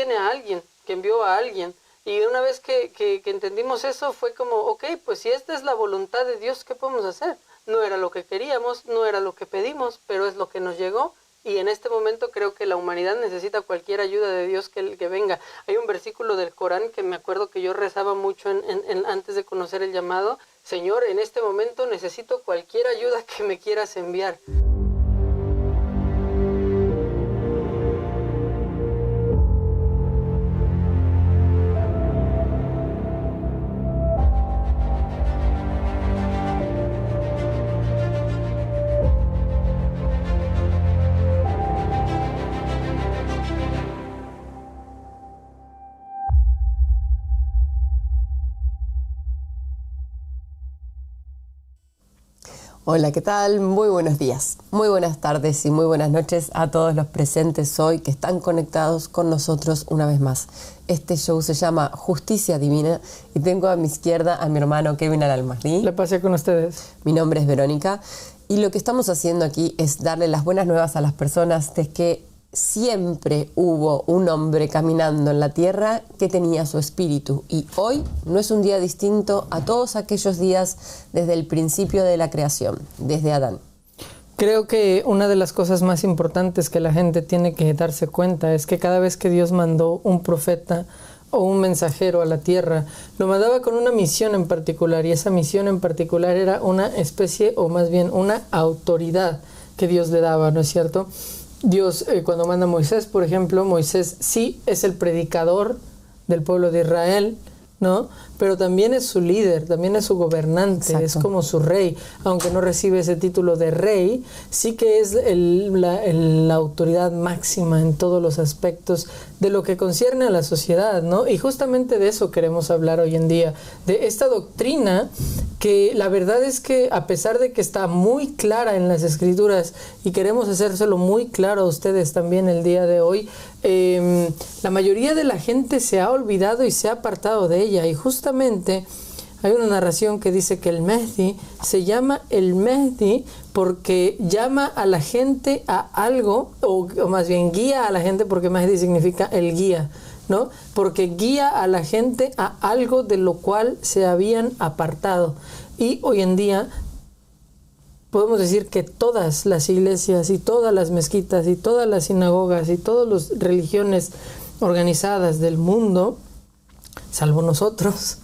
tiene a alguien, que envió a alguien. Y una vez que entendimos eso, fue como, ok, pues si esta es la voluntad de Dios, ¿qué podemos hacer? No era lo que queríamos, no era lo que pedimos, pero es lo que nos llegó. Y en este momento creo que la humanidad necesita cualquier ayuda de Dios que venga. Hay un versículo del Corán que me acuerdo que yo rezaba mucho antes de conocer el llamado. Señor, en este momento necesito cualquier ayuda que me quieras enviar. Hola, ¿qué tal? Muy buenos días, muy buenas tardes y muy buenas noches a todos los presentes hoy que están conectados con nosotros una vez más. Este show se llama Justicia Divina y tengo a mi izquierda a mi hermano Kevin Al-Mahdi. Le pasé con ustedes. Mi nombre es Verónica y lo que estamos haciendo aquí es darle las buenas nuevas a las personas de que siempre hubo un hombre caminando en la tierra que tenía su espíritu y hoy no es un día distinto a todos aquellos días desde el principio de la creación, desde Adán. Creo que una de las cosas más importantes que la gente tiene que darse cuenta es que cada vez que Dios mandó un profeta o un mensajero a la tierra, lo mandaba con una misión en particular y esa misión en particular era una especie o más bien una autoridad que Dios le daba, ¿no es cierto? Dios, cuando manda a Moisés, por ejemplo, Moisés sí es el predicador del pueblo de Israel, ¿no? Pero también es su líder, también es su gobernante. Exacto. Es como su rey. Aunque no recibe ese título de rey, sí que es la autoridad máxima en todos los aspectos de lo que concierne a la sociedad, ¿no? Y justamente de eso queremos hablar hoy en día, de esta doctrina que la verdad es que a pesar de que está muy clara en las Escrituras y queremos hacérselo muy claro a ustedes también el día de hoy, la mayoría de la gente se ha olvidado y se ha apartado de ella. Y justamente hay una narración que dice que el Mehdi se llama el Mehdi porque llama a la gente a algo, o más bien guía a la gente, porque Mehdi significa el guía, ¿no? Porque guía a la gente a algo de lo cual se habían apartado. Y hoy en día podemos decir que todas las iglesias y todas las mezquitas y todas las sinagogas y todas las religiones organizadas del mundo, salvo nosotros,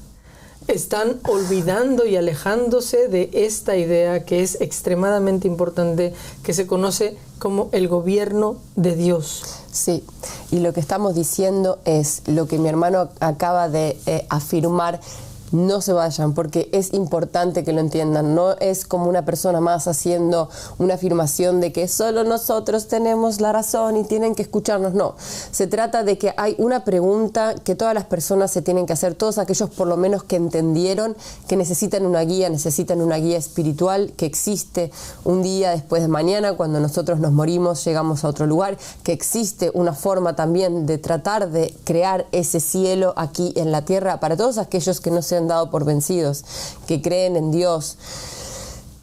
están olvidando y alejándose de esta idea que es extremadamente importante, que se conoce como el gobierno de Dios. Sí, y lo que estamos diciendo es lo que mi hermano acaba de afirmar. No se vayan, porque es importante que lo entiendan. No es como una persona más haciendo una afirmación de que solo nosotros tenemos la razón y tienen que escucharnos. No, se trata de que hay una pregunta que todas las personas se tienen que hacer, todos aquellos por lo menos que entendieron que necesitan una guía espiritual, que existe un día después de mañana, cuando nosotros nos morimos, llegamos a otro lugar, que existe una forma también de tratar de crear ese cielo aquí en la tierra para todos aquellos que no se han dado por vencidos, que creen en Dios.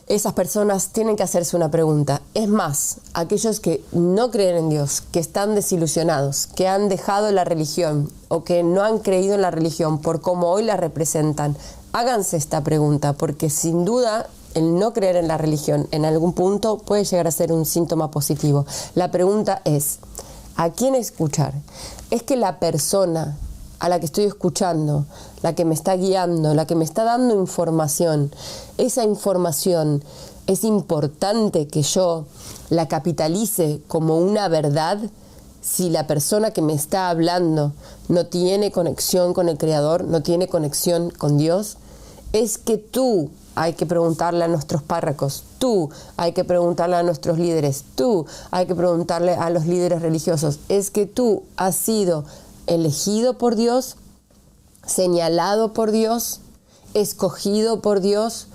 Esas personas tienen que hacerse una pregunta. Es más, aquellos que no creen en Dios, que están desilusionados, que han dejado la religión o que no han creído en la religión por cómo hoy la representan, háganse esta pregunta, porque sin duda el no creer en la religión en algún punto puede llegar a ser un síntoma positivo. La pregunta es, ¿a quién escuchar? ¿Es que la persona a la que estoy escuchando, la que me está guiando, la que me está dando información, esa información es importante que yo la capitalice como una verdad? Si la persona que me está hablando no tiene conexión con el Creador, no tiene conexión con Dios, es que tú hay que preguntarle a nuestros párrocos, tú hay que preguntarle a nuestros líderes, tú hay que preguntarle a los líderes religiosos, es que tú has sido elegido por Dios, señalado por Dios, escogido por Dios,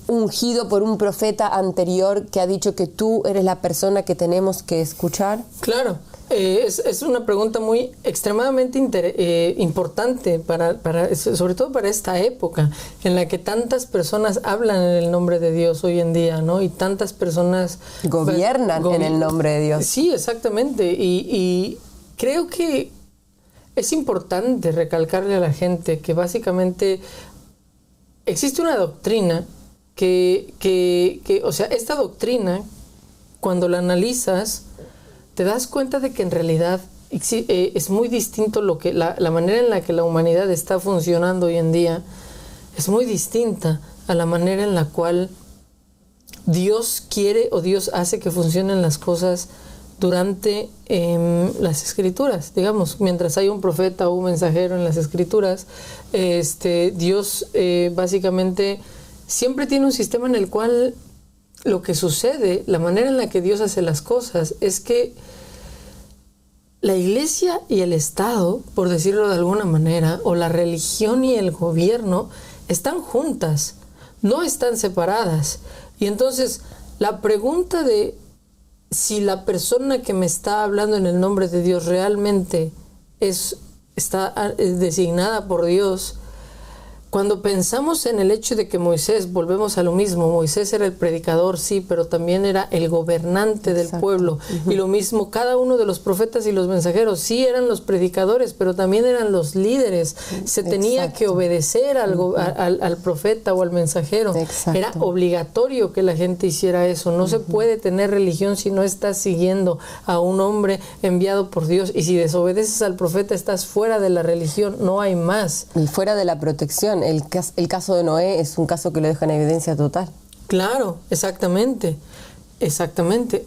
ungido por un profeta anterior que ha dicho que tú eres la persona que tenemos que escuchar. Claro, es una pregunta muy extremadamente importante sobre todo para esta época en la que tantas personas hablan en el nombre de Dios hoy en día, ¿no? Y tantas personas gobiernan en el nombre de Dios. Sí, exactamente. Y creo que es importante recalcarle a la gente que básicamente existe una doctrina o sea, esta doctrina, cuando la analizas, te das cuenta de que en realidad es muy distinto la manera en la que la humanidad está funcionando hoy en día, es muy distinta a la manera en la cual Dios quiere o Dios hace que funcionen las cosas durante las escrituras. Digamos, mientras hay un profeta o un mensajero en las escrituras, Dios básicamente siempre tiene un sistema en el cual lo que sucede, la manera en la que Dios hace las cosas, es que la iglesia y el Estado, por decirlo de alguna manera, o la religión y el gobierno, están juntas, no están separadas. Y entonces, la pregunta de si la persona que me está hablando en el nombre de Dios realmente está designada por Dios, cuando pensamos en el hecho de que Moisés, volvemos a lo mismo, Moisés era el predicador, sí, pero también era el gobernante del pueblo. Y lo mismo, cada uno de los profetas y los mensajeros, sí eran los predicadores, pero también eran los líderes. Se tenía que obedecer al profeta o al mensajero. Era obligatorio que la gente hiciera eso. No se puede tener religión si no estás siguiendo a un hombre enviado por Dios. Y si desobedeces al profeta, estás fuera de la religión, no hay más. Y fuera de la protección. El caso de Noé es un caso que lo deja en evidencia total. Claro, exactamente.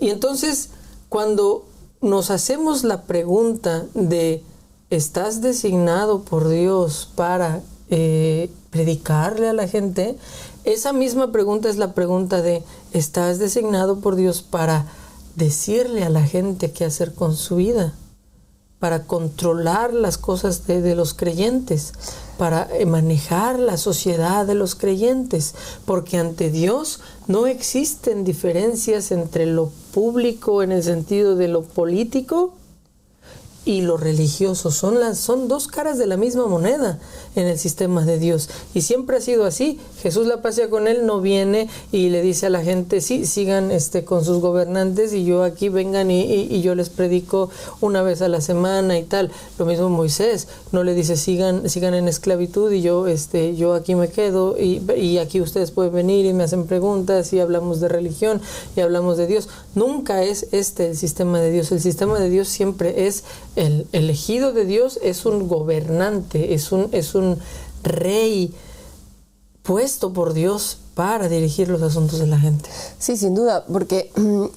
Y entonces, cuando nos hacemos la pregunta de ¿estás designado por Dios para predicarle a la gente? Esa misma pregunta es la pregunta de ¿estás designado por Dios para decirle a la gente qué hacer con su vida? Para controlar las cosas de los creyentes, para manejar la sociedad de los creyentes, porque ante Dios no existen diferencias entre lo público en el sentido de lo político y lo religioso. Son dos caras de la misma moneda en el sistema de Dios, y siempre ha sido así. Jesús la pasea con él, no viene y le dice a la gente, sí, sigan con sus gobernantes y yo aquí vengan y yo les predico una vez a la semana y tal. Lo mismo Moisés, no le dice sigan en esclavitud y yo aquí me quedo y aquí ustedes pueden venir y me hacen preguntas y hablamos de religión y hablamos de Dios. Nunca es el sistema de Dios. El sistema de Dios siempre es el elegido de Dios, es un gobernante, es un rey puesto por Dios para dirigir los asuntos de la gente. Sí, sin duda, porque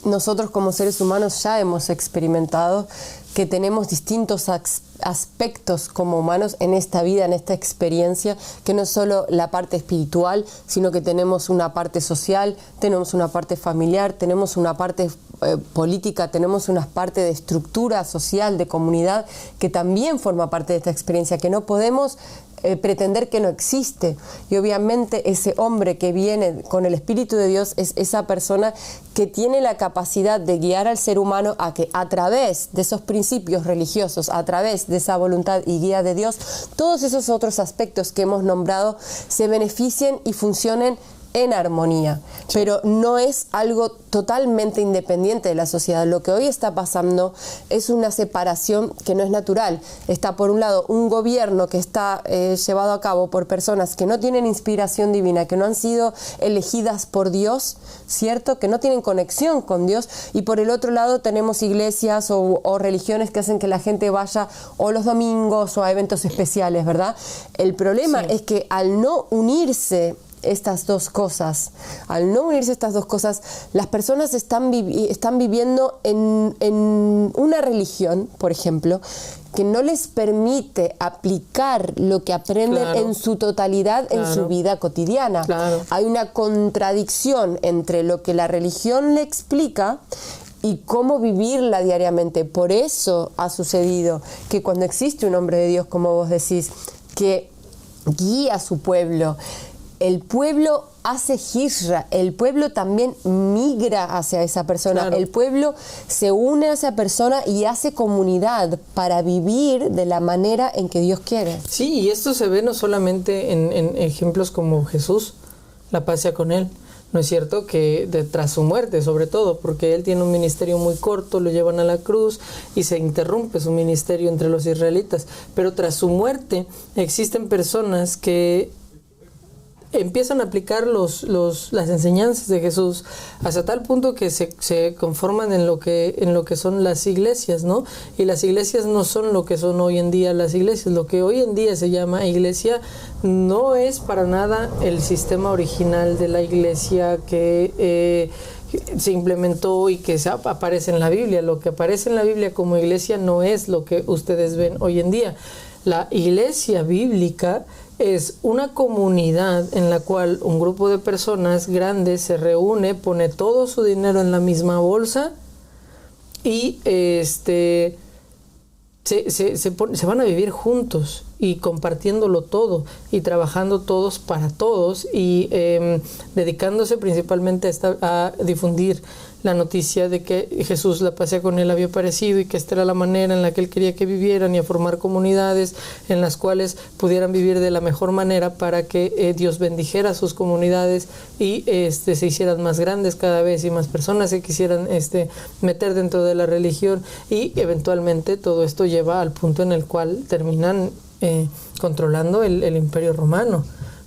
nosotros como seres humanos ya hemos experimentado que tenemos distintos aspectos como humanos en esta vida, en esta experiencia, que no es solo la parte espiritual, sino que tenemos una parte social, tenemos una parte familiar, tenemos una parte política, tenemos una parte de estructura social, de comunidad, que también forma parte de esta experiencia, que no podemos pretender que no existe. Y obviamente ese hombre que viene con el Espíritu de Dios es esa persona que tiene la capacidad de guiar al ser humano a que a través de esos principios religiosos, a través de esa voluntad y guía de Dios, todos esos otros aspectos que hemos nombrado se beneficien y funcionen en armonía, pero no es algo totalmente independiente de la sociedad. Lo que hoy está pasando es una separación que no es natural. Está por un lado un gobierno que está llevado a cabo por personas que no tienen inspiración divina, que no han sido elegidas por Dios, ¿cierto? Que no tienen conexión con Dios, y por el otro lado tenemos iglesias o religiones que hacen que la gente vaya o los domingos o a eventos especiales, ¿verdad? El problema es que al no unirse estas dos cosas, las personas están viviendo en una religión, por ejemplo, que no les permite aplicar lo que aprenden en su totalidad en su vida cotidiana. Hay una contradicción entre lo que la religión le explica y cómo vivirla diariamente. Por eso ha sucedido que cuando existe un hombre de Dios, como vos decís, que guía a su pueblo, el pueblo hace hijra, el pueblo también migra hacia esa persona, el pueblo se une a esa persona y hace comunidad para vivir de la manera en que Dios quiere. Sí, y esto se ve no solamente en ejemplos como Jesús la pasea con él, ¿no es cierto? Que tras su muerte, sobre todo, porque él tiene un ministerio muy corto, lo llevan a la cruz y se interrumpe su ministerio entre los israelitas. Pero tras su muerte existen personas que empiezan a aplicar las enseñanzas de Jesús hasta tal punto que se conforman en lo que son las iglesias, ¿no? Y las iglesias no son lo que son hoy en día las iglesias. Lo que hoy en día se llama iglesia no es para nada el sistema original de la iglesia que se implementó y que aparece en la Biblia. Lo que aparece en la Biblia como iglesia no es lo que ustedes ven hoy en día. La iglesia bíblica es una comunidad en la cual un grupo de personas grandes se reúne, pone todo su dinero en la misma bolsa y se van a vivir juntos y compartiéndolo todo y trabajando todos para todos y dedicándose principalmente a difundir la noticia de que Jesús, la paz sea con él, había aparecido y que esta era la manera en la que él quería que vivieran, y a formar comunidades en las cuales pudieran vivir de la mejor manera para que Dios bendijera a sus comunidades y se hicieran más grandes cada vez y más personas se quisieran meter dentro de la religión, y eventualmente todo esto lleva al punto en el cual terminan controlando el Imperio Romano.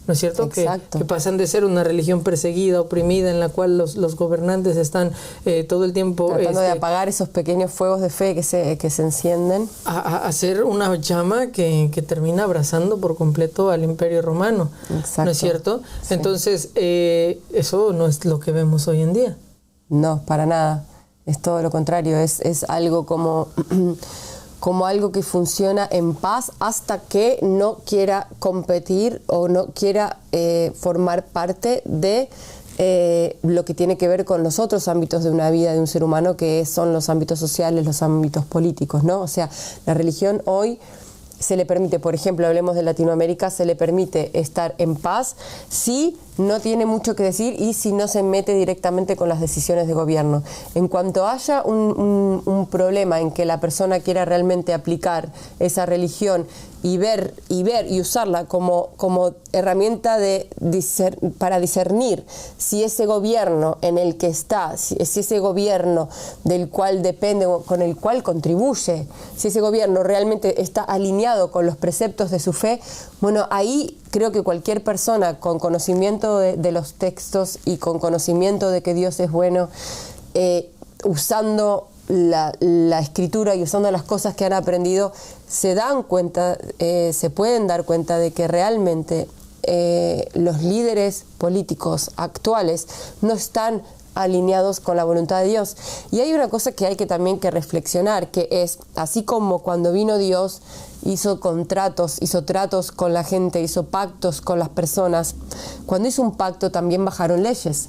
¿No es cierto? Que pasan de ser una religión perseguida, oprimida, en la cual los gobernantes están todo el tiempo tratando de apagar esos pequeños fuegos de fe que se encienden, a ser una llama que termina abrazando por completo al Imperio Romano. Exacto. ¿No es cierto? Sí. Entonces, eso no es lo que vemos hoy en día. No, para nada. Es todo lo contrario. Es algo como algo que funciona en paz hasta que no quiera competir o no quiera formar parte de lo que tiene que ver con los otros ámbitos de una vida de un ser humano, que son los ámbitos sociales, los ámbitos políticos, ¿no? O sea, la religión hoy se le permite, por ejemplo, hablemos de Latinoamérica, se le permite estar en paz si no tiene mucho que decir y si no se mete directamente con las decisiones de gobierno. En cuanto haya un problema en que la persona quiera realmente aplicar esa religión y ver y usarla como herramienta para discernir si ese gobierno en el que está, si ese gobierno del cual depende o con el cual contribuye, si ese gobierno realmente está alineado con los preceptos de su fe, bueno, ahí creo que cualquier persona con conocimiento de los textos y con conocimiento de que Dios es bueno, usando la escritura y usando las cosas que han aprendido, se pueden dar cuenta de que realmente los líderes políticos actuales no están alineados con la voluntad de Dios. Y hay una cosa que hay que también que reflexionar, que es, así como cuando vino Dios, hizo tratos con la gente, hizo pactos con las personas, cuando hizo un pacto también bajaron leyes.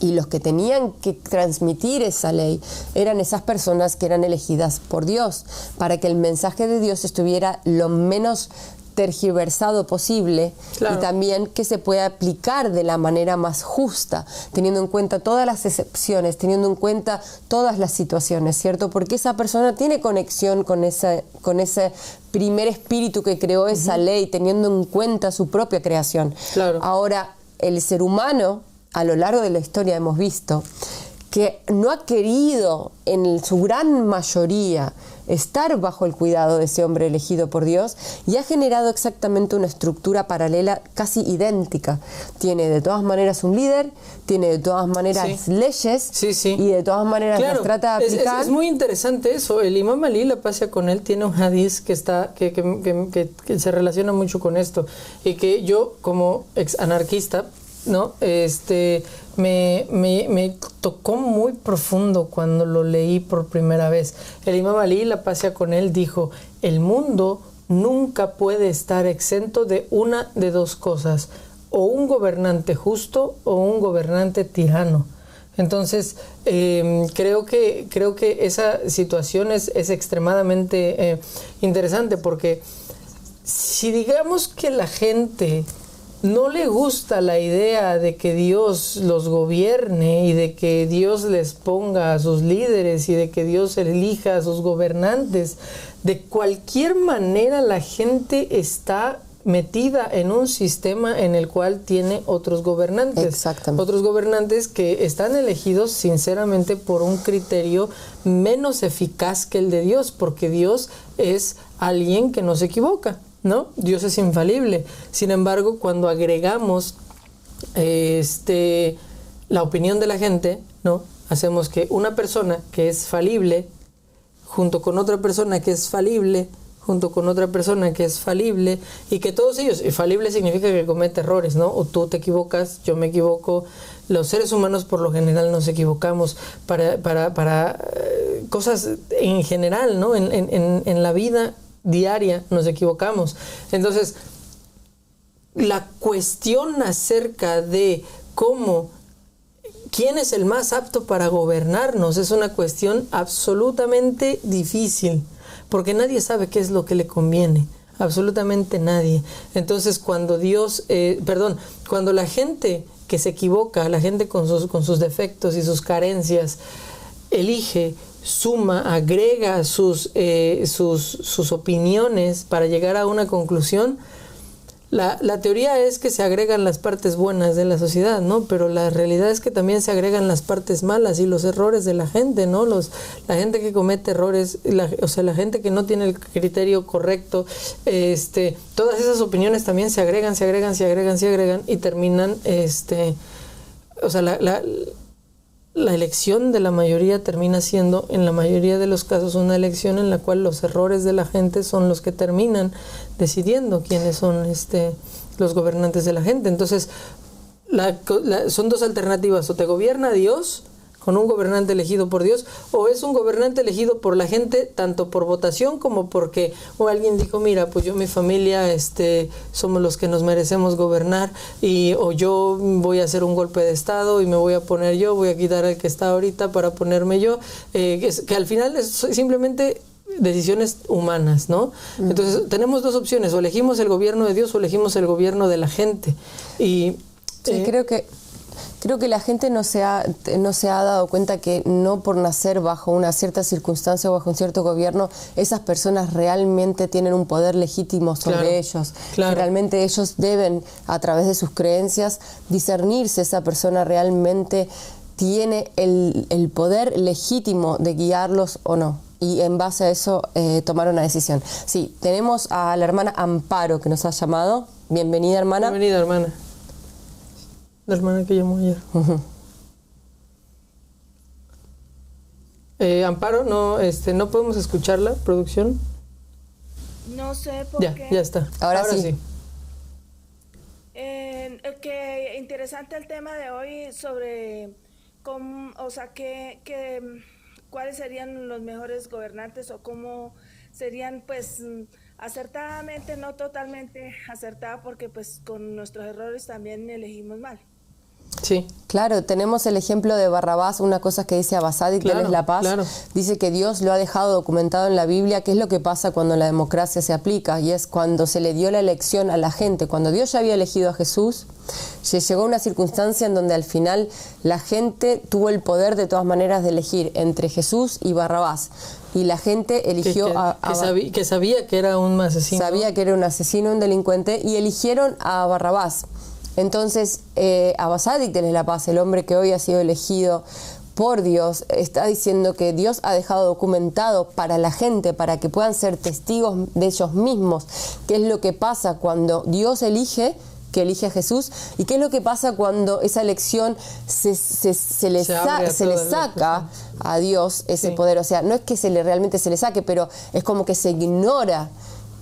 Y los que tenían que transmitir esa ley eran esas personas que eran elegidas por Dios, para que el mensaje de Dios estuviera lo menos tergiversado posible, claro, y también que se pueda aplicar de la manera más justa, teniendo en cuenta todas las excepciones, teniendo en cuenta todas las situaciones, ¿cierto? Porque esa persona tiene conexión con ese primer espíritu que creó esa ley, teniendo en cuenta su propia creación. Claro. Ahora, el ser humano, a lo largo de la historia hemos visto que no ha querido, en su gran mayoría, estar bajo el cuidado de ese hombre elegido por Dios, y ha generado exactamente una estructura paralela casi idéntica. Tiene de todas maneras un líder, tiene de todas maneras leyes, y de todas maneras las trata de aplicar. Es muy interesante eso. El Imam Ali, la paz sea con él, tiene un hadiz que se relaciona mucho con esto, y que yo, como ex anarquista, ¿no? Me tocó muy profundo cuando lo leí por primera vez. El Imam Ali, la paz sea con él, dijo: el mundo nunca puede estar exento de una de dos cosas, o un gobernante justo o un gobernante tirano. Entonces, creo que esa situación es extremadamente interesante, porque si digamos que la gente no le gusta la idea de que Dios los gobierne y de que Dios les ponga a sus líderes y de que Dios elija a sus gobernantes, de cualquier manera la gente está metida en un sistema en el cual tiene otros gobernantes. Exactamente. Otros gobernantes que están elegidos sinceramente por un criterio menos eficaz que el de Dios, porque Dios es alguien que no se equivoca, ¿no? Dios es infalible. Sin embargo, cuando agregamos la opinión de la gente, ¿no? Hacemos que una persona que es falible, junto con otra persona que es falible, junto con otra persona que es falible, y que todos ellos, y falible significa que comete errores, ¿no? O tú te equivocas, yo me equivoco. Los seres humanos por lo general nos equivocamos para cosas en general, ¿no? En la vida diaria nos equivocamos. Entonces, la cuestión acerca de quién es el más apto para gobernarnos es una cuestión absolutamente difícil, porque nadie sabe qué es lo que le conviene, absolutamente nadie. Entonces, cuando cuando la gente que se equivoca, la gente con sus defectos y sus carencias, elige, suma, agrega sus opiniones para llegar a una conclusión, la teoría es que se agregan las partes buenas de la sociedad, ¿no? Pero la realidad es que también se agregan las partes malas y los errores de la gente, ¿no? La gente que comete errores, la gente que no tiene el criterio correcto, todas esas opiniones también se agregan y terminan, la elección de la mayoría termina siendo, en la mayoría de los casos, una elección en la cual los errores de la gente son los que terminan decidiendo quiénes son los gobernantes de la gente. Entonces, son dos alternativas: o te gobierna Dios, con un gobernante elegido por Dios, o es un gobernante elegido por la gente, tanto por votación como porque alguien dijo, mira, pues yo, mi familia, somos los que nos merecemos gobernar, o yo voy a hacer un golpe de estado y me voy a poner yo, voy a quitar al que está ahorita para ponerme yo, que al final es simplemente decisiones humanas, ¿no? Entonces tenemos dos opciones: o elegimos el gobierno de Dios o elegimos el gobierno de la gente. Y sí, creo que la gente no se ha dado cuenta que no por nacer bajo una cierta circunstancia o bajo un cierto gobierno, esas personas realmente tienen un poder legítimo sobre ellos. Claro. Que realmente ellos deben, a través de sus creencias, discernir si esa persona realmente tiene el poder legítimo de guiarlos o no. Y en base a eso tomar una decisión. Sí, tenemos a la hermana Amparo que nos ha llamado. Bienvenida, hermana. Bienvenida, hermana. La hermana que llamó ayer. Amparo, no podemos escucharla, producción. No sé por qué. Ya está. Ahora sí. Que interesante el tema de hoy sobre cómo, cuáles serían los mejores gobernantes o cómo serían, pues, acertadamente, no totalmente acertada, porque pues con nuestros errores también elegimos mal. Sí. Claro, tenemos el ejemplo de Barrabás, una cosa que dice Abasadik, que es la paz. Claro. Dice que Dios lo ha dejado documentado en la Biblia, qué es lo que pasa cuando la democracia se aplica, y es cuando se le dio la elección a la gente. Cuando Dios ya había elegido a Jesús, se llegó a una circunstancia en donde al final la gente tuvo el poder de todas maneras de elegir entre Jesús y Barrabás. Y la gente eligió que sabía que era un asesino. Sabía que era un asesino, un delincuente, y eligieron a Barrabás. Entonces, Abasadik de la Paz, el hombre que hoy ha sido elegido por Dios, está diciendo que Dios ha dejado documentado para la gente, para que puedan ser testigos de ellos mismos, qué es lo que pasa cuando Dios elige a Jesús, y qué es lo que pasa cuando esa elección se le saca a Dios ese poder. O sea, no es que realmente se le saque, pero es como que se ignora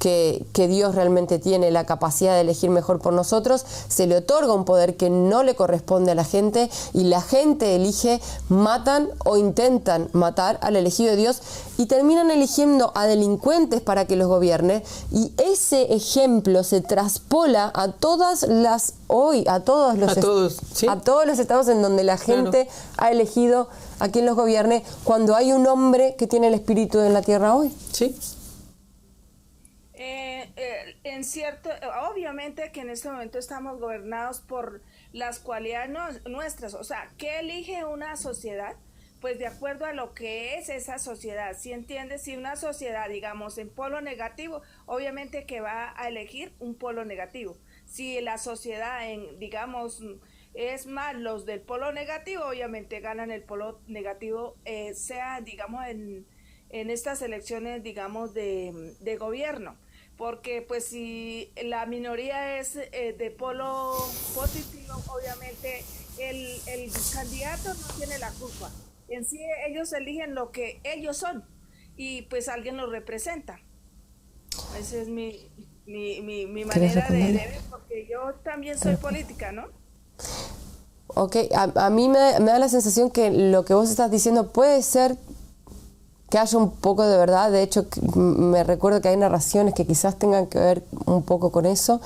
que Dios realmente tiene la capacidad de elegir mejor por nosotros, se le otorga un poder que no le corresponde a la gente, y la gente elige, matan o intentan matar al elegido de Dios, y terminan eligiendo a delincuentes para que los gobierne, y ese ejemplo se traspola a todos los estados en donde la gente ha elegido a quien los gobierne, cuando hay un hombre que tiene el espíritu en la tierra hoy. Sí. Obviamente que en este momento estamos gobernados por las cualidades nuestras. O sea, ¿qué elige una sociedad? pues de acuerdo a lo que es esa sociedad. ¿Sí entiendes? Si una sociedad, digamos, en polo negativo, obviamente que va a elegir un polo negativo. Si la sociedad, digamos, es más los del polo negativo, obviamente ganan el polo negativo, sea, digamos, en estas elecciones, digamos, de gobierno. Porque pues si la minoría es de polo positivo, obviamente el candidato no tiene la culpa. En sí ellos eligen lo que ellos son y pues alguien los representa. Esa es mi manera de ver, porque yo también soy política, ¿no? Ok, a mí me da la sensación que lo que vos estás diciendo puede ser que haya un poco de verdad. De hecho, me recuerdo que hay narraciones que quizás tengan que ver un poco con eso,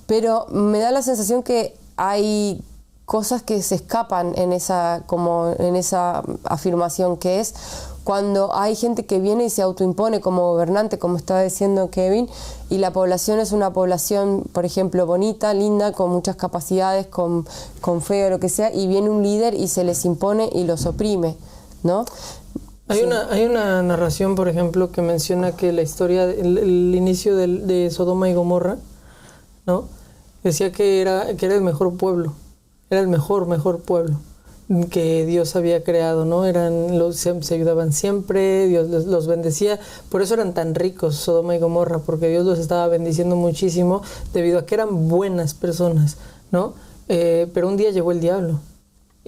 pero me da la sensación que hay cosas que se escapan en esa afirmación, que es cuando hay gente que viene y se autoimpone como gobernante, como estaba diciendo Kevin, y la población es una población, por ejemplo, bonita, linda, con muchas capacidades, con fe o lo que sea, y viene un líder y se les impone y los oprime, ¿no? Hay una narración, por ejemplo, que menciona que la historia, el inicio de Sodoma y Gomorra, ¿no? Decía que era el mejor pueblo, era el mejor pueblo que Dios había creado, ¿no? Se ayudaban siempre, Dios los bendecía, por eso eran tan ricos Sodoma y Gomorra, porque Dios los estaba bendiciendo muchísimo debido a que eran buenas personas, ¿no? Pero un día llegó el diablo.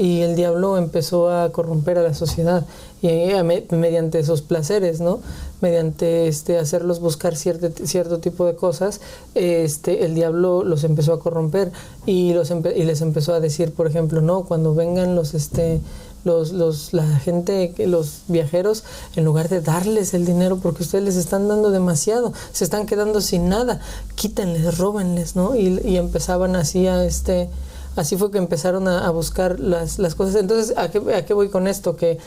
Y el diablo empezó a corromper a la sociedad y mediante esos placeres, ¿no? Mediante hacerlos buscar cierto tipo de cosas, el diablo los empezó a corromper y les empezó a decir, por ejemplo, no, cuando vengan los viajeros, en lugar de darles el dinero porque ustedes les están dando demasiado, se están quedando sin nada, quítenles, róbenles, ¿no? Y empezaban así así fue que empezaron a buscar las cosas. Entonces, ¿a qué voy con esto? Que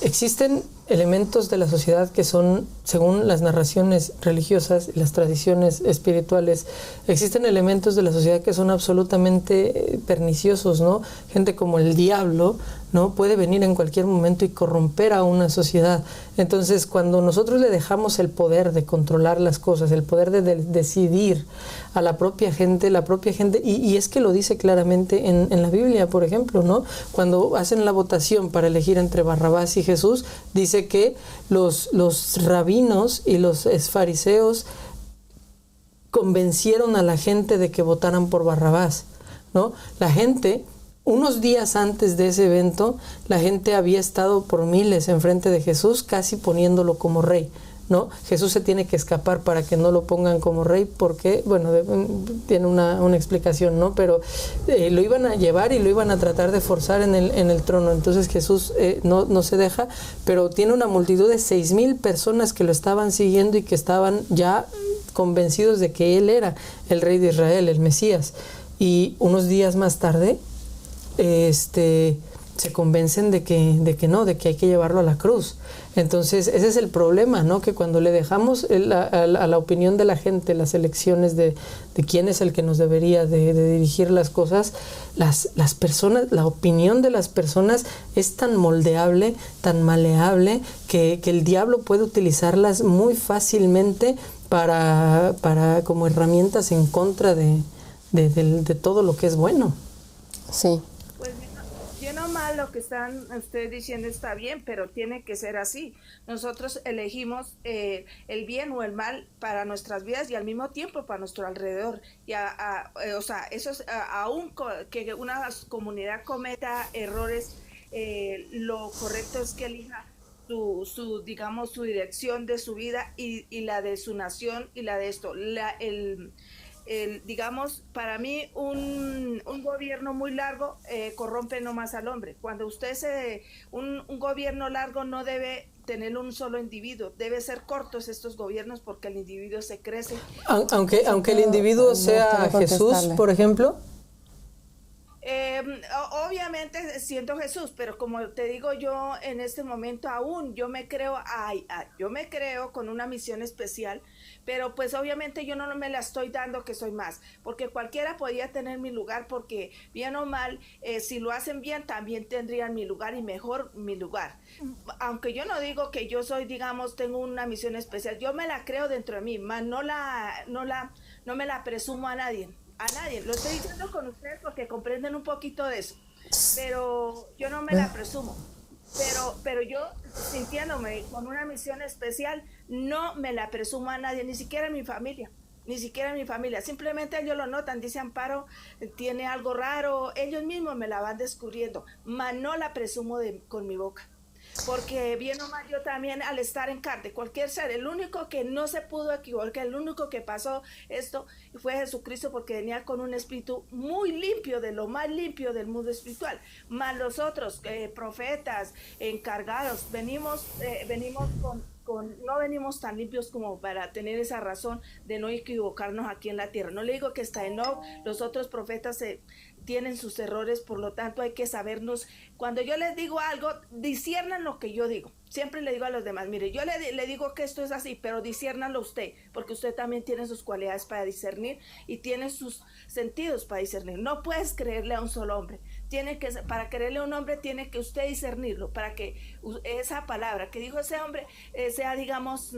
existen elementos de la sociedad que son, según las narraciones religiosas y las tradiciones espirituales, existen elementos de la sociedad que son absolutamente perniciosos, ¿no? Gente como el diablo, ¿no? Puede venir en cualquier momento y corromper a una sociedad. Entonces, cuando nosotros le dejamos el poder de controlar las cosas, el poder de decidir a la propia gente, y es que lo dice claramente en la Biblia, por ejemplo, ¿no? Cuando hacen la votación para elegir entre Barrabás y Jesús, dice que los rabinos y los fariseos convencieron a la gente de que votaran por Barrabás, ¿no? La gente, unos días antes de ese evento, la gente había estado por miles enfrente de Jesús, casi poniéndolo como rey, ¿no? Jesús se tiene que escapar para que no lo pongan como rey, porque, bueno, tiene una explicación, ¿no? Pero lo iban a llevar y lo iban a tratar de forzar en el trono. Entonces Jesús no se deja, pero tiene una multitud de 6,000 personas que lo estaban siguiendo y que estaban ya convencidos de que él era el rey de Israel, el Mesías. Y unos días más tarde, se convencen de que hay que llevarlo a la cruz. Entonces ese es el problema, ¿no? Que cuando le dejamos a la opinión de la gente las elecciones de quién es el que nos debería de dirigir las cosas, las personas, la opinión de las personas es tan moldeable, tan maleable, que el diablo puede utilizarlas muy fácilmente para como herramientas en contra de todo lo que es bueno. Sí. No mal lo que están ustedes diciendo está bien, pero tiene que ser así. Nosotros elegimos el bien o el mal para nuestras vidas y al mismo tiempo para nuestro alrededor. Y o sea, eso es, aún que una comunidad cometa errores, lo correcto es que elija digamos, su dirección de su vida y la de su nación y la de esto. Digamos, para mí un gobierno muy largo corrompe no más al hombre. Cuando un gobierno largo no debe tener un solo individuo, debe ser cortos estos gobiernos porque el individuo se crece. Aunque el individuo sea Jesús, por ejemplo. Obviamente siento Jesús, pero como te digo yo en este momento aún, yo me creo, yo me creo con una misión especial, pero pues obviamente yo no me la estoy dando que soy más, porque cualquiera podía tener mi lugar, porque bien o mal, si lo hacen bien, también tendrían mi lugar y mejor mi lugar. Aunque yo no digo que yo soy, digamos, tengo una misión especial, yo me la creo dentro de mí, más no me la presumo a nadie. A nadie, lo estoy diciendo con ustedes porque comprenden un poquito de eso, pero yo no me la presumo, pero yo sintiéndome con una misión especial, no me la presumo a nadie, ni siquiera a mi familia, ni siquiera a mi familia, simplemente ellos lo notan, dice Amparo, tiene algo raro, ellos mismos me la van descubriendo, mas no la presumo con mi boca. Porque bien o mal yo también al estar en carne, cualquier ser, el único que no se pudo equivocar, el único que pasó esto fue Jesucristo porque venía con un espíritu muy limpio, de lo más limpio del mundo espiritual. Más los otros profetas encargados, venimos no venimos tan limpios como para tener esa razón de no equivocarnos aquí en la tierra. No le digo que está Enoc, los otros profetas tienen sus errores, por lo tanto hay que sabernos, cuando yo les digo algo, disciernan lo que yo digo. Siempre le digo a los demás, mire, yo le digo que esto es así, pero disciérnanlo usted, porque usted también tiene sus cualidades para discernir y tiene sus sentidos para discernir. No puedes creerle a un solo hombre. Para creerle a un hombre tiene que usted discernirlo, para que esa palabra que dijo ese hombre sea, digamos,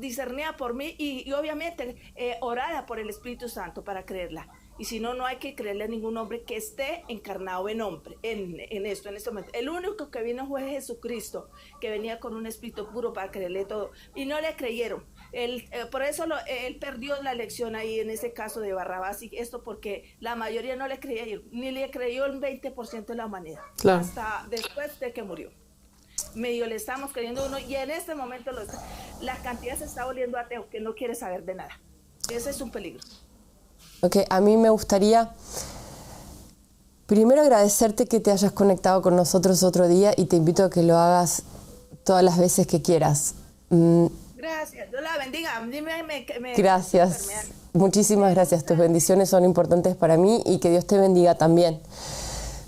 discernida por mí y obviamente orada por el Espíritu Santo para creerla. Y si no, no hay que creerle a ningún hombre que esté encarnado en hombre, en este momento. El único que vino fue Jesucristo, que venía con un espíritu puro para creerle todo. Y no le creyeron. Por eso él perdió la elección ahí en ese caso de Barrabás y esto porque la mayoría no le creía, ni le creyó el 20% de la humanidad. Claro. Hasta después de que murió. Medio le estamos creyendo uno y en este momento la cantidad se está volviendo ateo, que no quiere saber de nada. Ese es un peligro. Ok, a mí me gustaría primero agradecerte que te hayas conectado con nosotros otro día y te invito a que lo hagas todas las veces que quieras. Gracias, Dios la bendiga. Gracias, muchísimas gracias. Tus bendiciones son importantes para mí y que Dios te bendiga también.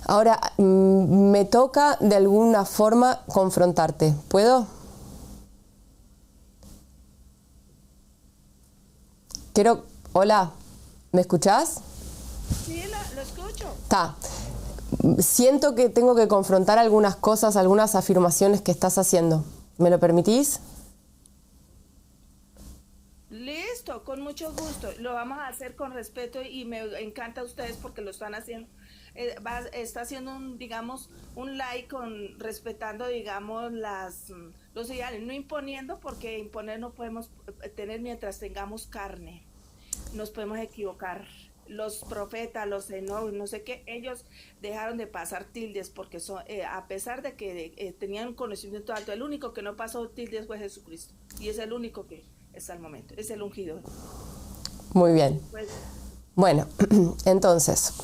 Ahora, me toca de alguna forma confrontarte. ¿Puedo? Hola. ¿Me escuchás? Sí, lo escucho. Está. Siento que tengo que confrontar algunas cosas, algunas afirmaciones que estás haciendo. ¿Me lo permitís? Listo, con mucho gusto. Lo vamos a hacer con respeto y me encanta a ustedes porque lo están haciendo. Está haciendo un like respetando, digamos, los ideales, no imponiendo, porque imponer no podemos tener mientras tengamos carne. Nos podemos equivocar. Los profetas, los Enoc, no sé qué, ellos dejaron de pasar tildes porque a pesar de que tenían un conocimiento alto, el único que no pasó tildes fue Jesucristo y es el único que está al momento, es el ungido. Muy bien. Bueno, entonces,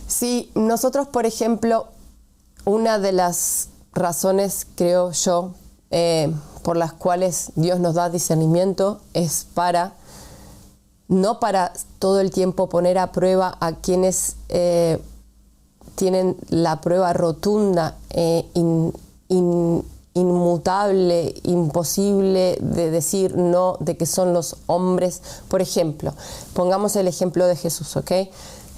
si nosotros, por ejemplo, una de las razones, creo yo, por las cuales Dios nos da discernimiento es no para todo el tiempo poner a prueba a quienes tienen la prueba rotunda, inmutable, imposible de decir no, de que son los hombres. Por ejemplo, pongamos el ejemplo de Jesús, ¿ok?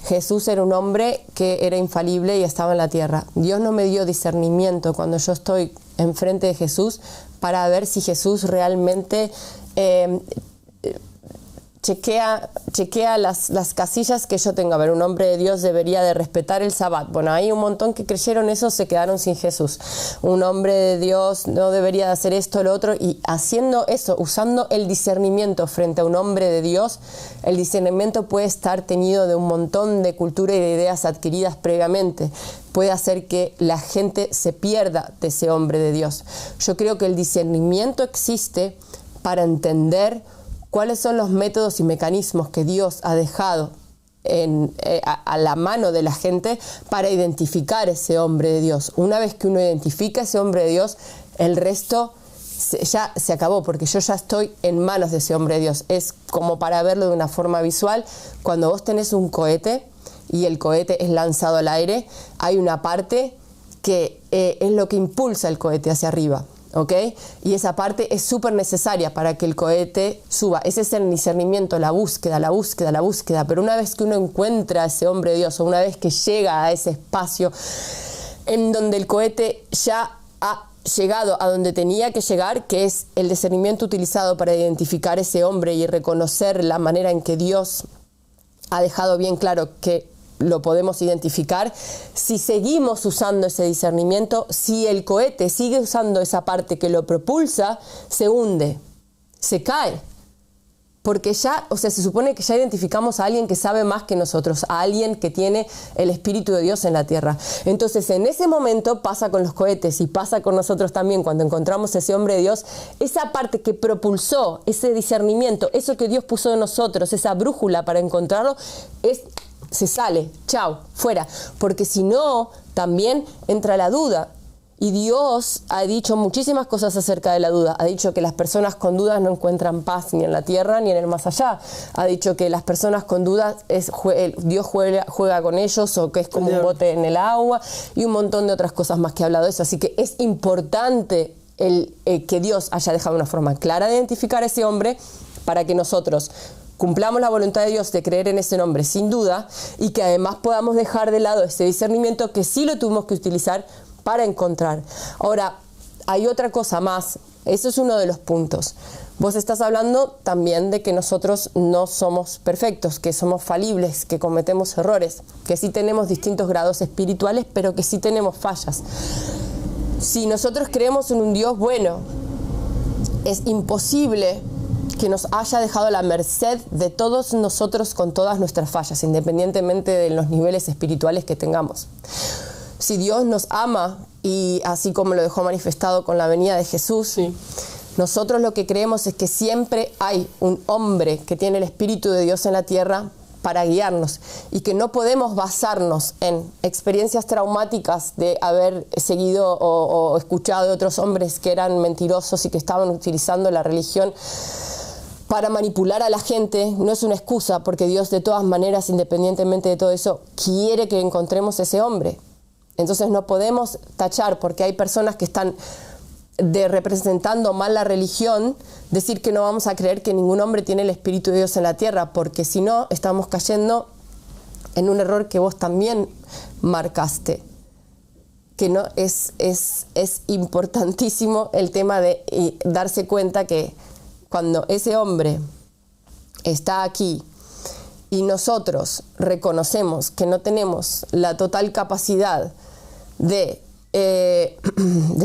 Jesús era un hombre que era infalible y estaba en la tierra. Dios no me dio discernimiento cuando yo estoy enfrente de Jesús para ver si Jesús realmente chequea las casillas que yo tengo. A ver, un hombre de Dios debería de respetar el Sabbat. Bueno, hay un montón que creyeron eso, se quedaron sin Jesús. Un hombre de Dios no debería de hacer esto, lo otro, y haciendo eso, usando el discernimiento frente a un hombre de Dios, el discernimiento puede estar teñido de un montón de cultura y de ideas adquiridas previamente. Puede hacer que la gente se pierda de ese hombre de Dios. Yo creo que el discernimiento existe para entender cuáles son los métodos y mecanismos que Dios ha dejado a la mano de la gente para identificar ese hombre de Dios. Una vez que uno identifica ese hombre de Dios, el resto ya se acabó, porque yo ya estoy en manos de ese hombre de Dios. Es como para verlo de una forma visual, cuando vos tenés un cohete y el cohete es lanzado al aire, hay una parte que es lo que impulsa el cohete hacia arriba, ¿ok? Y esa parte es súper necesaria para que el cohete suba. Ese es el discernimiento, la búsqueda. Pero una vez que uno encuentra a ese hombre de Dios, o una vez que llega a ese espacio en donde el cohete ya ha llegado a donde tenía que llegar, que es el discernimiento utilizado para identificar a ese hombre y reconocer la manera en que Dios ha dejado bien claro que lo podemos identificar. Si seguimos usando ese discernimiento, si el cohete sigue usando esa parte que lo propulsa, se hunde, se cae. Porque ya, se supone que ya identificamos a alguien que sabe más que nosotros, a alguien que tiene el Espíritu de Dios en la tierra. Entonces, en ese momento pasa con los cohetes y pasa con nosotros también cuando encontramos a ese hombre de Dios, esa parte que propulsó, ese discernimiento, eso que Dios puso en nosotros, esa brújula para encontrarlo, se sale, chao, fuera. Porque si no, también entra la duda. Y Dios ha dicho muchísimas cosas acerca de la duda. Ha dicho que las personas con dudas no encuentran paz ni en la tierra ni en el más allá. Ha dicho que las personas con dudas, Dios juega con ellos, o que es como un bote en el agua, y un montón de otras cosas más que ha hablado de eso. Así que es importante que Dios haya dejado una forma clara de identificar a ese hombre para que nosotros cumplamos la voluntad de Dios de creer en ese nombre sin duda, y que además podamos dejar de lado ese discernimiento que sí lo tuvimos que utilizar para encontrar. Ahora, hay otra cosa más. Eso es uno de los puntos. Vos estás hablando también de que nosotros no somos perfectos, que somos falibles, que cometemos errores, que sí tenemos distintos grados espirituales, pero que sí tenemos fallas. Si nosotros creemos en un Dios bueno, es imposible que nos haya dejado a la merced de todos nosotros con todas nuestras fallas, independientemente de los niveles espirituales que tengamos. Si Dios nos ama, y así como lo dejó manifestado con la venida de Jesús, sí, nosotros lo que creemos es que siempre hay un hombre que tiene el Espíritu de Dios en la tierra para guiarnos, y que no podemos basarnos en experiencias traumáticas de haber seguido o escuchado de otros hombres que eran mentirosos y que estaban utilizando la religión para manipular a la gente. No es una excusa, porque Dios de todas maneras, independientemente de todo eso, quiere que encontremos ese hombre. Entonces no podemos tachar, porque hay personas que están representando mal la religión, decir que no vamos a creer que ningún hombre tiene el Espíritu de Dios en la tierra, porque si no, estamos cayendo en un error que vos también marcaste. Que no es importantísimo el tema de darse cuenta que cuando ese hombre está aquí y nosotros reconocemos que no tenemos la total capacidad de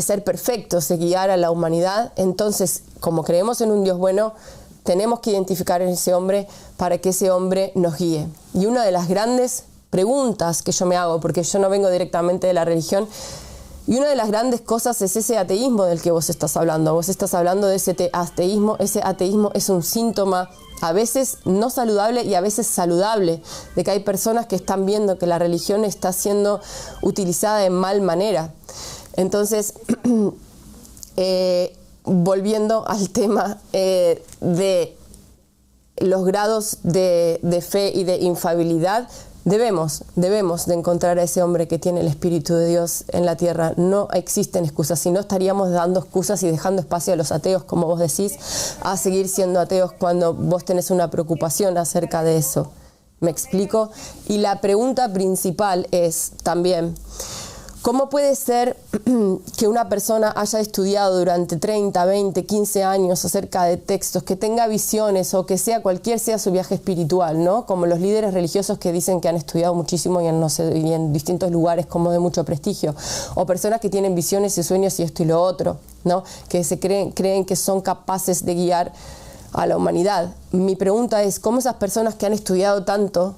ser perfectos, de guiar a la humanidad, entonces, como creemos en un Dios bueno, tenemos que identificar a ese hombre para que ese hombre nos guíe. Y una de las grandes preguntas que yo me hago, porque yo no vengo directamente de la religión, y una de las grandes cosas es ese ateísmo del que vos estás hablando. Vos estás hablando de ese ateísmo. Ese ateísmo es un síntoma a veces no saludable y a veces saludable, de que hay personas que están viendo que la religión está siendo utilizada de mal manera. Entonces, volviendo al tema de los grados de fe y de infalibilidad, debemos de encontrar a ese hombre que tiene el Espíritu de Dios en la tierra. No existen excusas, si no estaríamos dando excusas y dejando espacio a los ateos, como vos decís, a seguir siendo ateos cuando vos tenés una preocupación acerca de eso. ¿Me explico? Y la pregunta principal es también, ¿cómo puede ser que una persona haya estudiado durante 30, 20, 15 años acerca de textos, que tenga visiones o que cualquier sea su viaje espiritual, ¿no? Como los líderes religiosos que dicen que han estudiado muchísimo y en distintos lugares como de mucho prestigio, o personas que tienen visiones y sueños y esto y lo otro, ¿no? Que creen que son capaces de guiar a la humanidad. Mi pregunta es, ¿cómo esas personas que han estudiado tanto,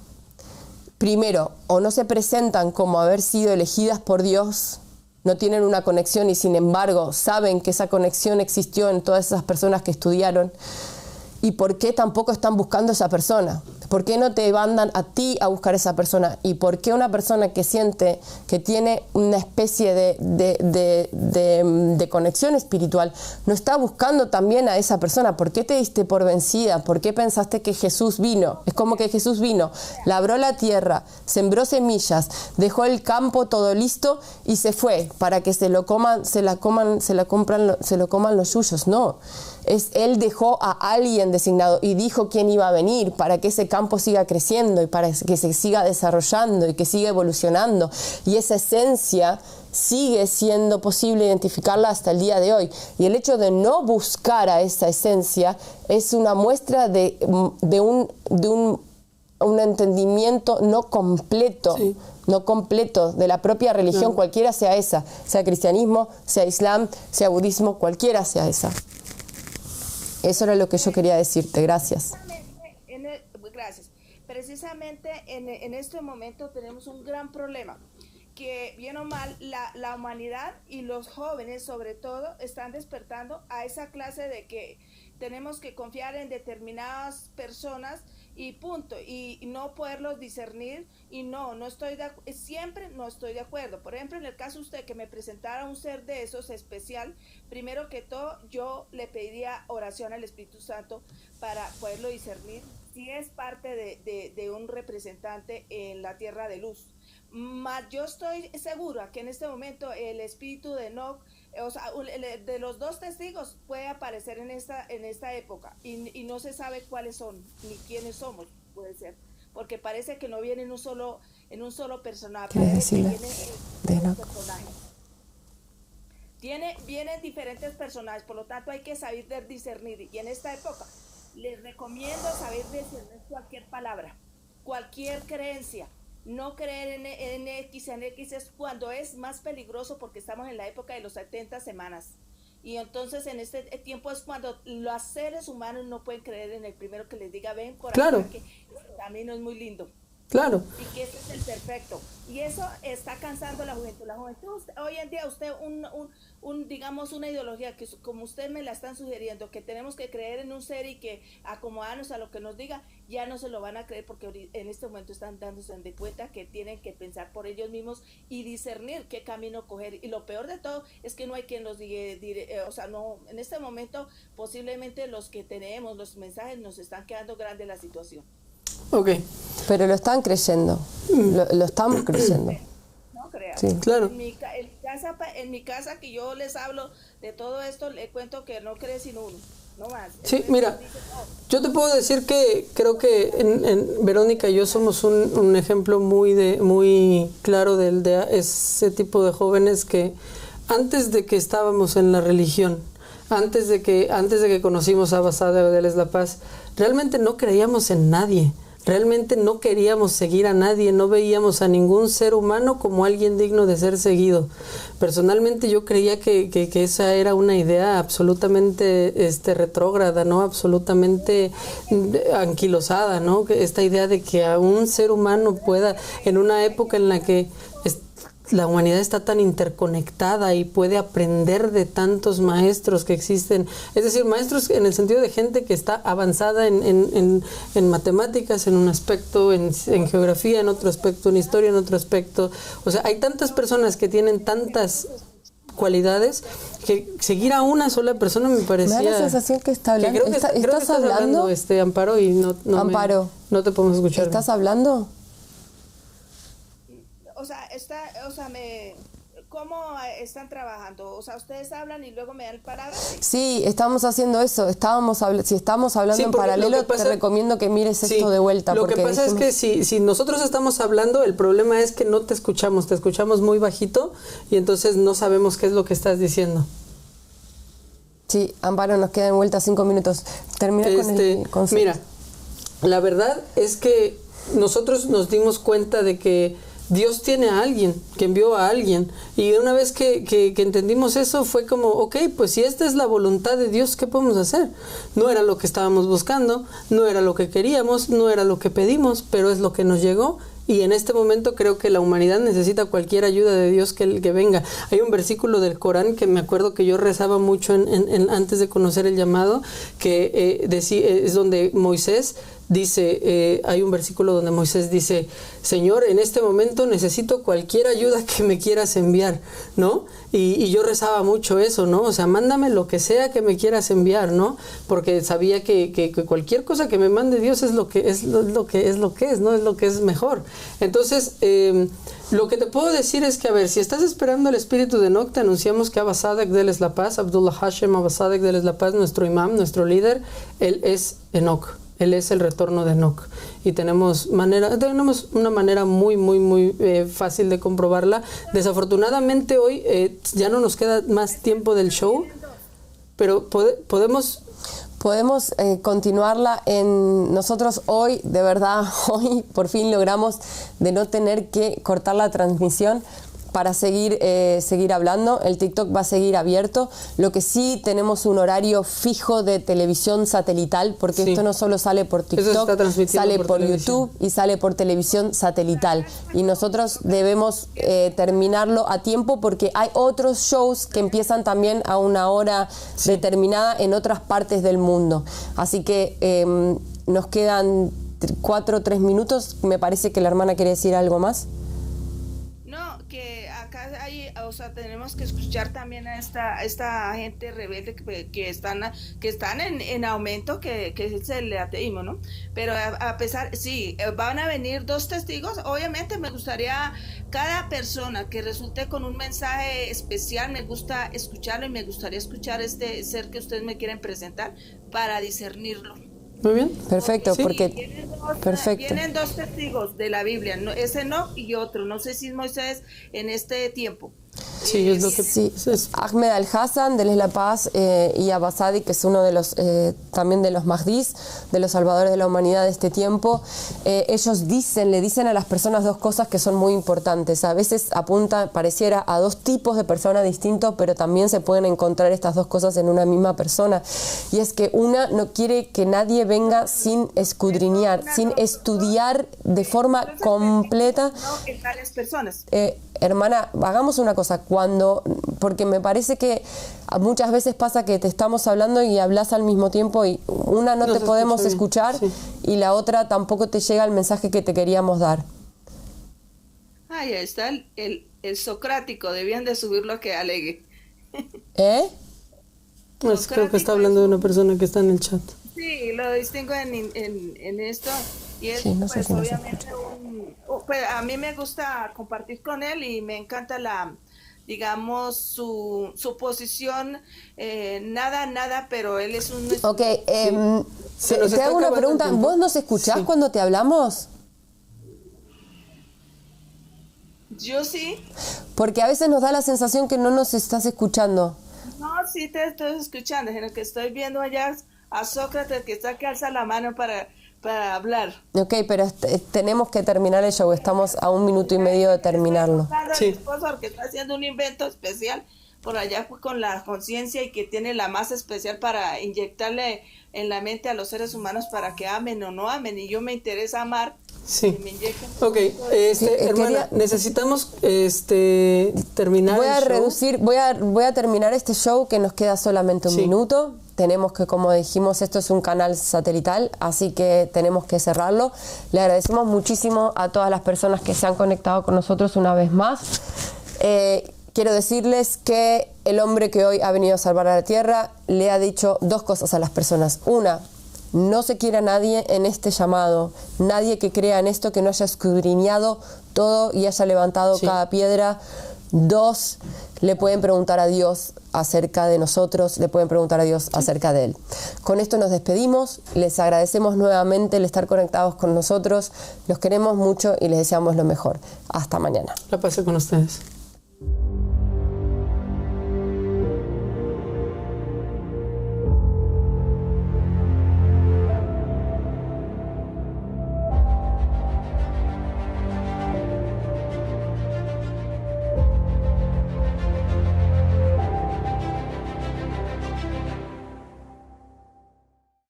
primero, o no se presentan como haber sido elegidas por Dios, no tienen una conexión y sin embargo saben que esa conexión existió en todas esas personas que estudiaron, ¿Y por qué tampoco están buscando a esa persona? ¿Por qué no te mandan a ti a buscar a esa persona? ¿Y por qué una persona que siente que tiene una especie de conexión espiritual no está buscando también a esa persona? ¿Por qué te diste por vencida? ¿Por qué pensaste que Jesús vino? Es como que Jesús vino, labró la tierra, sembró semillas, dejó el campo todo listo y se fue para que se lo coman los yuyos. No. Él dejó a alguien designado y dijo quién iba a venir para que ese campo siga creciendo y para que se siga desarrollando y que siga evolucionando. Y esa esencia sigue siendo posible identificarla hasta el día de hoy. Y el hecho de no buscar a esa esencia es una muestra de un entendimiento no completo. Sí. No completo de la propia religión, cualquiera sea esa, sea cristianismo, sea islam, sea budismo, cualquiera sea esa. Eso era lo que yo quería decirte. Gracias. Gracias. Precisamente en este momento tenemos un gran problema, que bien o mal la humanidad y los jóvenes sobre todo están despertando a esa clase de que tenemos que confiar en determinadas personas y punto, y no poderlos discernir, y siempre no estoy de acuerdo. Por ejemplo, en el caso de usted que me presentara un ser de esos especial, primero que todo yo le pediría oración al Espíritu Santo para poderlo discernir si es parte de un representante en la tierra de luz. Yo estoy segura que en este momento el espíritu de Enoch, o sea, de los dos testigos puede aparecer en esta época y no se sabe cuáles son ni quiénes somos, puede ser, porque parece que no viene en un solo personaje. ¿Quieres decirle de Enoch? Vienen diferentes personajes, por lo tanto hay que saber discernir, y en esta época les recomiendo saber discernir cualquier palabra, cualquier creencia. No creer en X es cuando es más peligroso, porque estamos en la época de los 70 semanas. Y entonces en este tiempo es cuando los seres humanos no pueden creer en el primero que les diga, ven por claro. acá, que el camino es muy lindo. Claro. Y que este es el perfecto. Y eso está cansando a la juventud. La juventud, hoy en día, usted, digamos, una ideología que, como usted me la están sugiriendo, que tenemos que creer en un ser y que acomodarnos a lo que nos diga, ya no se lo van a creer, porque en este momento están dándose de cuenta que tienen que pensar por ellos mismos y discernir qué camino coger. Y lo peor de todo es que no hay quien los diga, o sea, no, en este momento posiblemente los que tenemos los mensajes nos están quedando grande la situación. Okay. Pero lo están creyendo, lo estamos creyendo. No creas. Sí. Claro. En mi casa que yo les hablo de todo esto, le cuento que no cree sin uno, no más. Sí, mira, yo te puedo decir que creo que en Verónica y yo somos un ejemplo muy claro de ese tipo de jóvenes que antes de que estábamos en la religión, antes de que conocimos a Basada de Abdeles La Paz, realmente no creíamos en nadie. Realmente no queríamos seguir a nadie, no veíamos a ningún ser humano como alguien digno de ser seguido. Personalmente yo creía que esa era una idea absolutamente retrógrada, ¿no? Absolutamente anquilosada, ¿no? Que esta idea de que a un ser humano pueda, en una época en la que la humanidad está tan interconectada y puede aprender de tantos maestros que existen, es decir, maestros en el sentido de gente que está avanzada en matemáticas en un aspecto, en geografía en otro aspecto, en historia en otro aspecto. O sea, hay tantas personas que tienen tantas cualidades que seguir a una sola persona me parecía... Me da la sensación que está hablando. Creo que estás hablando Amparo, y no no te podemos escuchar. ¿Estás hablando? ¿Cómo están trabajando? O sea, ustedes hablan y luego me dan palabras. Sí, estamos haciendo eso. Si estamos hablando en paralelo, te recomiendo que mires esto de vuelta. Lo que pasa es que si nosotros estamos hablando, el problema es que no te escuchamos muy bajito y entonces no sabemos qué es lo que estás diciendo. Sí, Amparo, nos quedan vuelta 5 minutos. Termina con el concepto. Mira, la verdad es que nosotros nos dimos cuenta de que Dios tiene a alguien, que envió a alguien, y una vez que entendimos eso fue como, ok, pues si esta es la voluntad de Dios, ¿qué podemos hacer? No era lo que estábamos buscando, no era lo que queríamos, no era lo que pedimos, pero es lo que nos llegó Y en este momento creo que la humanidad necesita cualquier ayuda de Dios que venga. Hay un versículo del Corán que me acuerdo que yo rezaba mucho antes de conocer el llamado, que es donde Moisés dice, hay un versículo donde Moisés dice: Señor, en este momento necesito cualquier ayuda que me quieras enviar, ¿no? Y yo rezaba mucho eso, ¿no? O sea, mándame lo que sea que me quieras enviar, ¿no? Porque sabía que cualquier cosa que me mande Dios es lo que es, ¿no? Es lo que es mejor. Entonces, lo que te puedo decir es que, a ver, si estás esperando el espíritu de Enoch, te anunciamos que Abba Sadek, déles la paz, Abdullah Hashem Abba Sadek, déles la paz, nuestro imam, nuestro líder, él es Enoch. Él es el retorno de Enoch. Y tenemos una manera muy fácil de comprobarla. Desafortunadamente hoy ya no nos queda más tiempo del show, pero podemos continuarla nosotros hoy, de verdad, hoy por fin logramos de no tener que cortar la transmisión para seguir hablando. El TikTok va a seguir abierto. Lo que sí, tenemos un horario fijo de televisión satelital, porque esto no solo sale por TikTok, sale por YouTube y sale por televisión satelital. Y nosotros debemos terminarlo a tiempo, porque hay otros shows que empiezan también a una hora determinada en otras partes del mundo. Así que nos quedan 4 o 3 minutos. Me parece que la hermana quiere decir algo más. O sea, tenemos que escuchar también a esta gente rebelde que están en aumento, que es el ateísmo, ¿no? Pero a pesar, sí, van a venir 2 testigos. Obviamente me gustaría, cada persona que resulte con un mensaje especial, me gusta escucharlo, y me gustaría escuchar este ser que ustedes me quieren presentar para discernirlo. Muy bien. Perfecto, sí. Porque vienen 2 testigos de la Biblia, ¿no? Es Enoch y otro, no sé si es Moisés en este tiempo. Sí, es lo que Ahmed Al-Hassan, déles la paz, y Abba Sadek, que es uno de los también de los Mahdís, de los salvadores de la humanidad de este tiempo. Ellos le dicen a las personas 2 cosas que son muy importantes. A veces pareciera a 2 tipos de personas distintos, pero también se pueden encontrar estas 2 cosas en una misma persona. Y es que una no quiere que nadie venga sin escudriñar, sin estudiar de forma completa. Tales personas. Hermana, hagamos una cosa, porque me parece que muchas veces pasa que te estamos hablando y hablas al mismo tiempo, y una no te podemos escuchar, y la otra tampoco te llega el mensaje que te queríamos dar. Ahí está el socrático, debían de subir lo que alegue. Pues creo que está hablando de una persona que está en el chat. Sí, lo distingo en esto, y es no sé, pues obviamente pues a mí me gusta compartir con él, y me encanta digamos su posición, nada, pero él es un... Ok, te hago una pregunta, ¿vos nos escuchás cuando te hablamos? Yo sí. Porque a veces nos da la sensación que no nos estás escuchando. No, sí te estoy escuchando, sino que estoy viendo allá a Sócrates, que está que alza la mano para hablar. Ok, pero tenemos que terminar el show. Estamos a 1 minuto y medio de terminarlo. Sí. Mi esposo, que está haciendo un invento especial por allá con la conciencia, y que tiene la más especial para inyectarle en la mente a los seres humanos para que amen o no amen. Y yo me interesa amar. Sí. Ok, hermana, necesitamos terminar. Voy a terminar este show, que nos queda solamente un minuto. Tenemos que, como dijimos, esto es un canal satelital, así que tenemos que cerrarlo. Le agradecemos muchísimo a todas las personas que se han conectado con nosotros una vez más. Quiero decirles que el hombre que hoy ha venido a salvar a la tierra le ha dicho 2 cosas a las personas. Una, no se quiere a nadie en este llamado, nadie que crea en esto que no haya escudriñado todo y haya levantado cada piedra. 2, le pueden preguntar a Dios acerca de nosotros, le pueden preguntar a Dios acerca de Él. Con esto nos despedimos, les agradecemos nuevamente el estar conectados con nosotros, los queremos mucho y les deseamos lo mejor. Hasta mañana. La paz con ustedes.